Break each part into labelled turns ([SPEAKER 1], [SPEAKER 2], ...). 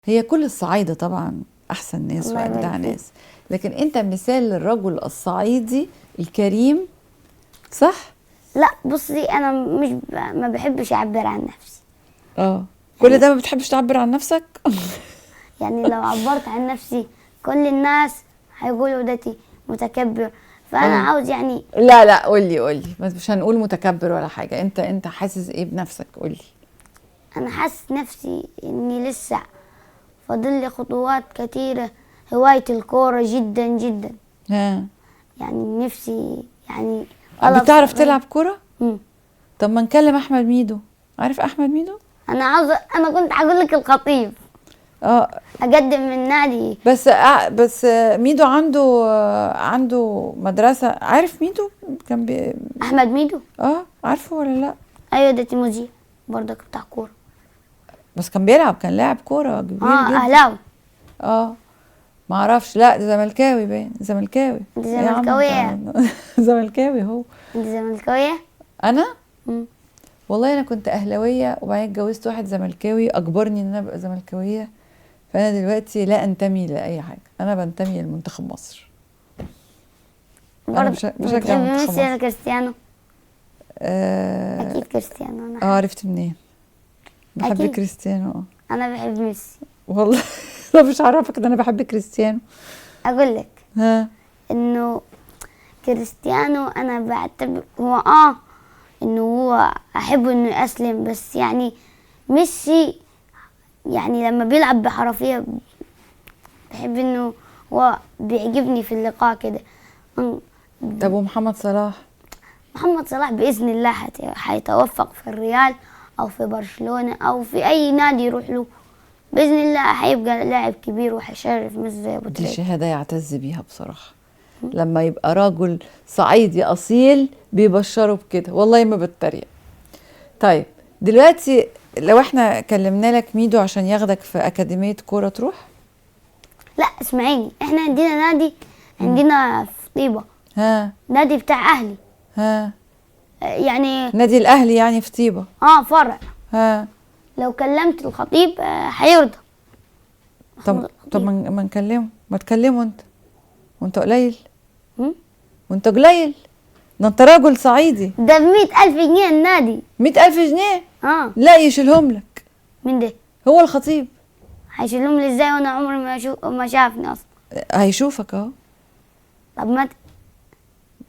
[SPEAKER 1] هي كل الصعايدة طبعا أحسن ناس
[SPEAKER 2] الله يبارك
[SPEAKER 1] وأجدع
[SPEAKER 2] فيك.
[SPEAKER 1] ناس، لكن أنت مثال للرجل الصعيدي الكريم، صح؟
[SPEAKER 2] لا بصي انا مش ما بحبش اعبر عن نفسي.
[SPEAKER 1] كل ده ما بتحبش تعبر عن نفسك؟
[SPEAKER 2] يعني لو عبرت عن نفسي كل الناس هيقولوا دتي متكبر، فانا عاوز يعني
[SPEAKER 1] لا قولي مش هنقول متكبر ولا حاجة. أنت حاسس إيه بنفسك؟ قولي.
[SPEAKER 2] انا حاسس نفسي اني لسه فاضل لي خطوات كتيرة. هواية الكورة جدا جدا،
[SPEAKER 1] ها،
[SPEAKER 2] يعني نفسي يعني طلب
[SPEAKER 1] بتعرف
[SPEAKER 2] صغير.
[SPEAKER 1] تلعب كرة؟
[SPEAKER 2] مم.
[SPEAKER 1] طب ما نكلم أحمد ميدو. عارف أحمد ميدو؟
[SPEAKER 2] انا كنت هقول لك الخطيب
[SPEAKER 1] اه
[SPEAKER 2] اقدم من نادي.
[SPEAKER 1] بس ميدو عنده مدرسة. عارف ميدو؟ كان
[SPEAKER 2] احمد ميدو،
[SPEAKER 1] عارفه ولا لا؟
[SPEAKER 2] ايوه ده تيموزي برضك بتاع كورة.
[SPEAKER 1] بس كان لاعب كورة كبير جدا.
[SPEAKER 2] اهلاوي.
[SPEAKER 1] اه ما اعرفش، لا ده زملكاوي، باين زملكاوي.
[SPEAKER 2] انت
[SPEAKER 1] إيه يا عم
[SPEAKER 2] زملكاوية؟
[SPEAKER 1] انت زملكاوي هو.
[SPEAKER 2] انت زملكاوية؟
[SPEAKER 1] انا
[SPEAKER 2] مم.
[SPEAKER 1] والله انا كنت اهلاويه، وبعدين اتجوزت واحد زملكاوي اجبرني ان انا ابقى زملكاويه. فانا دلوقتي لا انتمي لاي حاجه، انا بنتمي لمنتخب مصر. انا
[SPEAKER 2] برضه
[SPEAKER 1] بشجع
[SPEAKER 2] بتحبي
[SPEAKER 1] منتخب
[SPEAKER 2] ميسي ولا
[SPEAKER 1] مصر.
[SPEAKER 2] كريستيانو؟ اكيد كريستيانو. انا
[SPEAKER 1] عرفت منين؟ بحب
[SPEAKER 2] أكيد.
[SPEAKER 1] كريستيانو.
[SPEAKER 2] انا بحب ميسي.
[SPEAKER 1] والله لا مش عارفك ان انا بحب كريستيانو.
[SPEAKER 2] اقول لك
[SPEAKER 1] ها،
[SPEAKER 2] انه كريستيانو انا بعتبر هو انه هو احبه انه يسلم، بس يعني ميسي يعني لما بيلعب بحرفية بحب انه هو بيعجبني في اللقاء كده.
[SPEAKER 1] طب ومحمد صلاح؟
[SPEAKER 2] محمد صلاح بإذن الله هيتوفق في الريال أو في برشلونة أو في أي نادي يروح له، بإذن الله هيبقى لاعب كبير وهيشرف مصر زي أبو
[SPEAKER 1] دي
[SPEAKER 2] تريكة.
[SPEAKER 1] شهاده يعتز بيها بصراحه. لما يبقى راجل صعيدي اصيل بيبشروا بكده، والله ما بتريق. طيب دلوقتي لو احنا كلمنا لك ميدو عشان ياخدك في أكاديمية كورة تروح؟
[SPEAKER 2] لا اسمعيني، احنا عندنا نادي عندنا في طيبة،
[SPEAKER 1] ها
[SPEAKER 2] نادي بتاع أهلي
[SPEAKER 1] ها
[SPEAKER 2] يعني
[SPEAKER 1] نادي الأهلي يعني في طيبة؟
[SPEAKER 2] فرع.
[SPEAKER 1] ها
[SPEAKER 2] لو كلمت الخطيب هيرضى.
[SPEAKER 1] طب ما نكلمه، ما تكلمه انت، وانت قليل،
[SPEAKER 2] هم؟
[SPEAKER 1] وانت قليل، ده انت راجل صعيدي.
[SPEAKER 2] ده ب100,000 جنيه النادي.
[SPEAKER 1] 100,000 جنيه؟
[SPEAKER 2] اه
[SPEAKER 1] لا يشيلهم لك،
[SPEAKER 2] من ده
[SPEAKER 1] هو الخطيب.
[SPEAKER 2] هيشيلهم لي ازاي وانا عمري ما شافني اصلا؟
[SPEAKER 1] هيشوفك اهو.
[SPEAKER 2] طب ما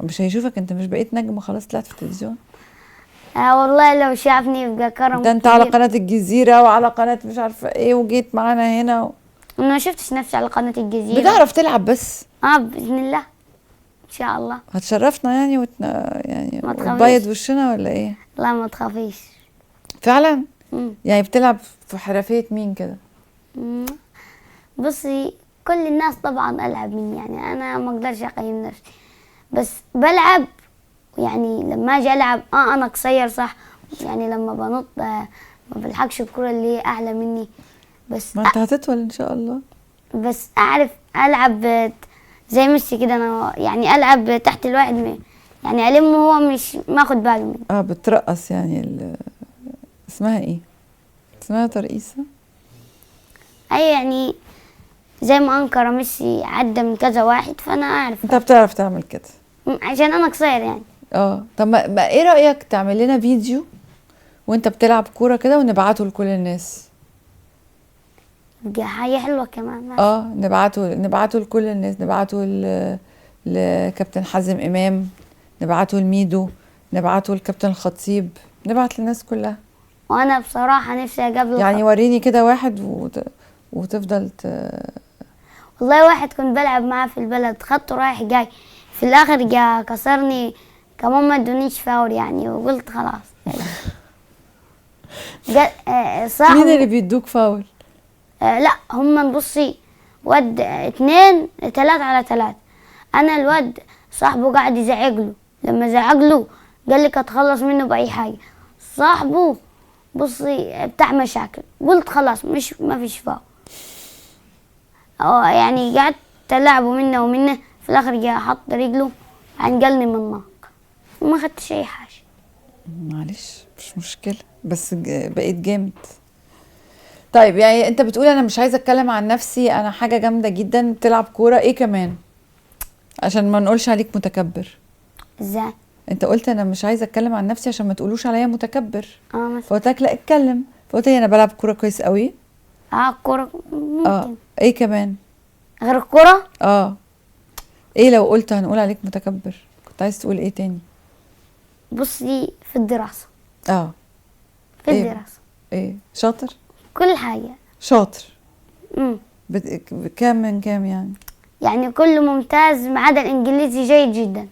[SPEAKER 1] مش هيشوفك؟ انت مش بقيت نجم خلاص، طلعت في التلفزيون.
[SPEAKER 2] والله لو شافني يبقى كرم
[SPEAKER 1] ده انت
[SPEAKER 2] كبير.
[SPEAKER 1] على قناة الجزيرة وعلى قناة مش عارفة ايه، وجيت معانا هنا
[SPEAKER 2] انا ما شفتش نفسي على قناة الجزيرة.
[SPEAKER 1] بتعرف تلعب بس.
[SPEAKER 2] بإذن الله ان شاء الله.
[SPEAKER 1] هتشرفنا يعني يعني
[SPEAKER 2] ما تخافيش.
[SPEAKER 1] وتبيض وشنا ولا ايه؟
[SPEAKER 2] لا ما تخافيش.
[SPEAKER 1] فعلا؟
[SPEAKER 2] مم.
[SPEAKER 1] يعني بتلعب في حرفية مين كده؟
[SPEAKER 2] مم. بصي كل الناس طبعا ألعب مني، يعني انا ما اقدرش اقيم نفسي، بس بلعب يعني لما اجي العب انا قصير صح، يعني لما بنط ما بلحقش الكرة اللي هي اعلى مني، بس
[SPEAKER 1] ما انت هتطول ان شاء الله.
[SPEAKER 2] بس اعرف العب زي ميسي كده. انا يعني العب تحت الواحد يعني المه هو مش ماخد باله مني.
[SPEAKER 1] بترقص يعني اسمها ايه؟ اسمها ترقيصة؟
[SPEAKER 2] اي يعني زي ما انكر ميسي عدى من كذا واحد فانا اعرف.
[SPEAKER 1] انت بتعرف تعمل كده؟
[SPEAKER 2] عشان انا قصير يعني.
[SPEAKER 1] طب ما ايه رأيك تعمل لنا فيديو وانت بتلعب كورة كده ونبعته لكل الناس؟
[SPEAKER 2] دي حاجة حلوة كمان. ماشي.
[SPEAKER 1] نبعته لكل الناس، نبعته لكابتن حازم امام، نبعته لميدو، نبعته لكابتن الخطيب، نبعت للناس كلها.
[SPEAKER 2] وانا بصراحة نفسي اقابل
[SPEAKER 1] يعني وريني كده واحد وتفضل
[SPEAKER 2] والله واحد كنت بلعب معاه في البلد، خدته رايح جاي، في الاخر جا كسرني كمان ما ادونيش فاول يعني، وقلت خلاص. صاحب
[SPEAKER 1] مين اللي بيدوك فاول؟
[SPEAKER 2] لا هم نبصي ود 2-3-3. انا الواد صاحبه قاعد يزعجله، لما زعجله قال لك اتخلص منه باي حاجه. صاحبه بصي بتاع مشاكل، قلت خلاص مش ما فيش فاول. يعني قعدت العبه منه ومنه، في الاخر جه حط رجله عنقلني من الناق، ما خدتش اي حاجه.
[SPEAKER 1] معلش مش مشكله، بس بقيت جامد. طيب يعني انت بتقول انا مش عايزه اتكلم عن نفسي، انا حاجه جامده جدا، بتلعب كوره، ايه كمان عشان ما نقولش عليك متكبر؟
[SPEAKER 2] ازاي؟
[SPEAKER 1] انت قلت انا مش عايزه اتكلم عن نفسي عشان ما تقولوش عليا متكبر،
[SPEAKER 2] مثلا
[SPEAKER 1] فقلت لك لا اتكلم، فقلت لي انا بلعب كوره كويس قوي.
[SPEAKER 2] الكورة
[SPEAKER 1] اه
[SPEAKER 2] ممكن.
[SPEAKER 1] ايه كمان؟
[SPEAKER 2] غير الكورة،
[SPEAKER 1] اه ايه لو قلت هنقول عليك متكبر كنت عايز تقول ايه تاني؟
[SPEAKER 2] بصي في الدراسة،
[SPEAKER 1] اه
[SPEAKER 2] في
[SPEAKER 1] إيه؟
[SPEAKER 2] الدراسة
[SPEAKER 1] ايه شاطر؟
[SPEAKER 2] كل حاجة.
[SPEAKER 1] شاطر.
[SPEAKER 2] مم.
[SPEAKER 1] كام من كام يعني؟
[SPEAKER 2] يعني كله ممتاز ما عدا الإنجليزي جيد جدا.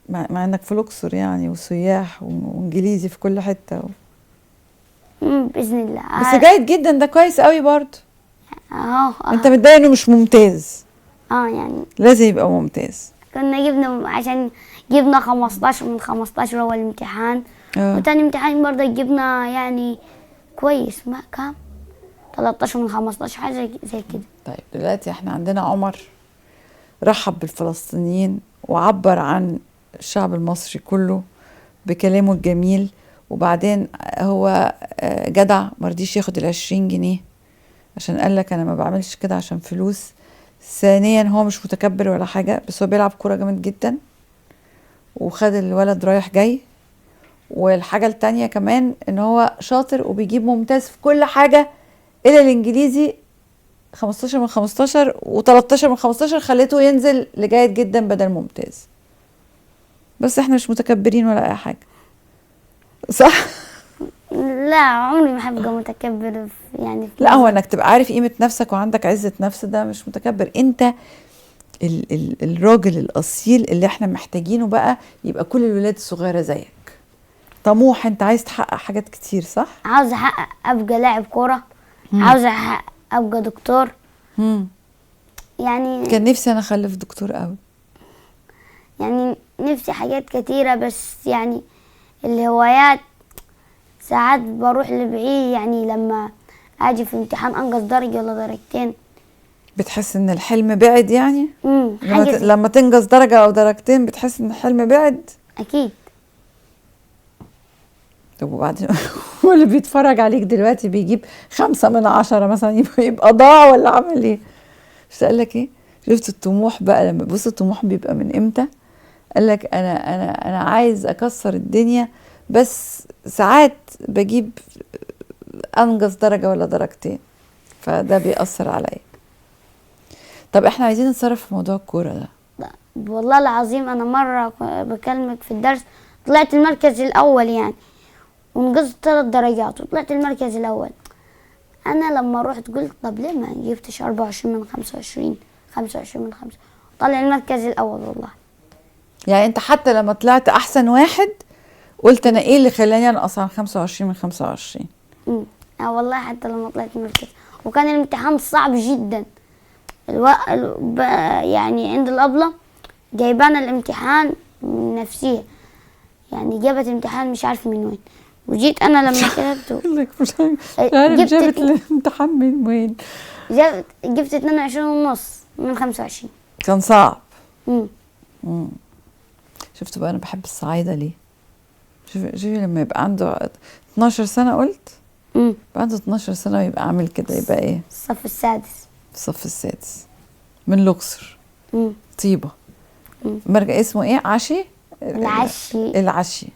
[SPEAKER 1] مع انك في الاقصر يعني وسياح وانجليزي في كل حته
[SPEAKER 2] بإذن الله.
[SPEAKER 1] بس جيد جدا، ده كويس قوي برضه. انت
[SPEAKER 2] اه
[SPEAKER 1] متضايق انه مش ممتاز؟
[SPEAKER 2] يعني
[SPEAKER 1] لازم يبقى ممتاز.
[SPEAKER 2] كنا جبنا عشان جبنا 15 من 15 أول امتحان،
[SPEAKER 1] اه
[SPEAKER 2] وتاني امتحان برضه جبنا يعني كويس، ما كام 13 من 15 حاجة زي كده.
[SPEAKER 1] طيب دلوقتي احنا عندنا عمر رحب بالفلسطينيين وعبر عن الشعب المصري كله بكلامه الجميل، وبعدين هو جدع مرضيش ياخد 20 جنيه عشان قال لك انا ما بعملش كده عشان فلوس. ثانيا هو مش متكبر ولا حاجة، بس هو بيلعب كورة جامد جدا وخد الولد رايح جاي. والحاجة التانية كمان ان هو شاطر وبيجيب ممتاز في كل حاجة الا الانجليزي، 15 من 15 و13 من 15 خليته ينزل لجيد جدا بدل ممتاز. بس احنا مش متكبرين ولا اي حاجة، صح؟
[SPEAKER 2] لا عمري ما هبقى متكبر يعني في
[SPEAKER 1] لا هو انك تبقى عارف قيمة نفسك وعندك عزة نفس ده مش متكبر. انت الراجل الاصيل اللي احنا محتاجينه بقى يبقى كل الولاد الصغيرة زيك، طموح، انت عايز تحقق حاجات كتير، صح؟
[SPEAKER 2] عاوز احقق ابقى لاعب كوره، عاوز احقق ابقى دكتور. يعني
[SPEAKER 1] كان نفسي انا اخلف دكتور قوي.
[SPEAKER 2] يعني نفسي حاجات كتيرة، بس يعني الهوايات ساعات بروح لبعيد، يعني لما اجي في امتحان انقص درجة ولا درجتين.
[SPEAKER 1] بتحس ان الحلم بعد يعني؟
[SPEAKER 2] حاجة زي
[SPEAKER 1] لما تنقص درجة او درجتين بتحس ان الحلم بعد؟
[SPEAKER 2] اكيد.
[SPEAKER 1] طب وبعدين هو اللي بيتفرج عليك دلوقتي بيجيب 5 من 10 مثلا يبقى ضاع ولا عمل ايه؟ مش قال لك ايه؟ شفت الطموح بقى؟ لما بص الطموح بيبقى من امتى؟ قال لك انا عايز اكسر الدنيا، بس ساعات بجيب انقص درجة ولا درجتين، فده بيأثر عليا. طب احنا عايزين نتصرف في موضوع الكورة ده.
[SPEAKER 2] والله العظيم انا مرة بكلمك في الدرس طلعت المركز الاول يعني، ونقصت 3 درجات وطلعت المركز الاول. انا لما رحت قلت طب ليه ما جبتش 24 من 25، 25 من 5، طلع المركز الاول والله.
[SPEAKER 1] يعني انت حتى لما طلعت احسن واحد قلت انا ايه اللي خلاني انقص عن 25 من 25؟
[SPEAKER 2] والله حتى لما طلعت مركز، وكان الامتحان صعب جدا. يعني عند الأبلة جايبانا الامتحان من نفسية، يعني جابت امتحان مش عارف من وين، وجيت انا لما كتبته
[SPEAKER 1] مش عارف جابت الامتحان من وين.
[SPEAKER 2] جبت 22.5 من 25.
[SPEAKER 1] كان صعب. شفتوا بقى انا بحب الصعايدة ليه؟ شوفي لما يبقى عنده 12 سنة قلت يبقى عنده 12 سنة ويبقى عامل كده، يبقى ايه؟
[SPEAKER 2] الصف السادس.
[SPEAKER 1] الصف السادس من الأقصر. طيبة. مرجع اسمه ايه؟ عشي؟
[SPEAKER 2] العشي.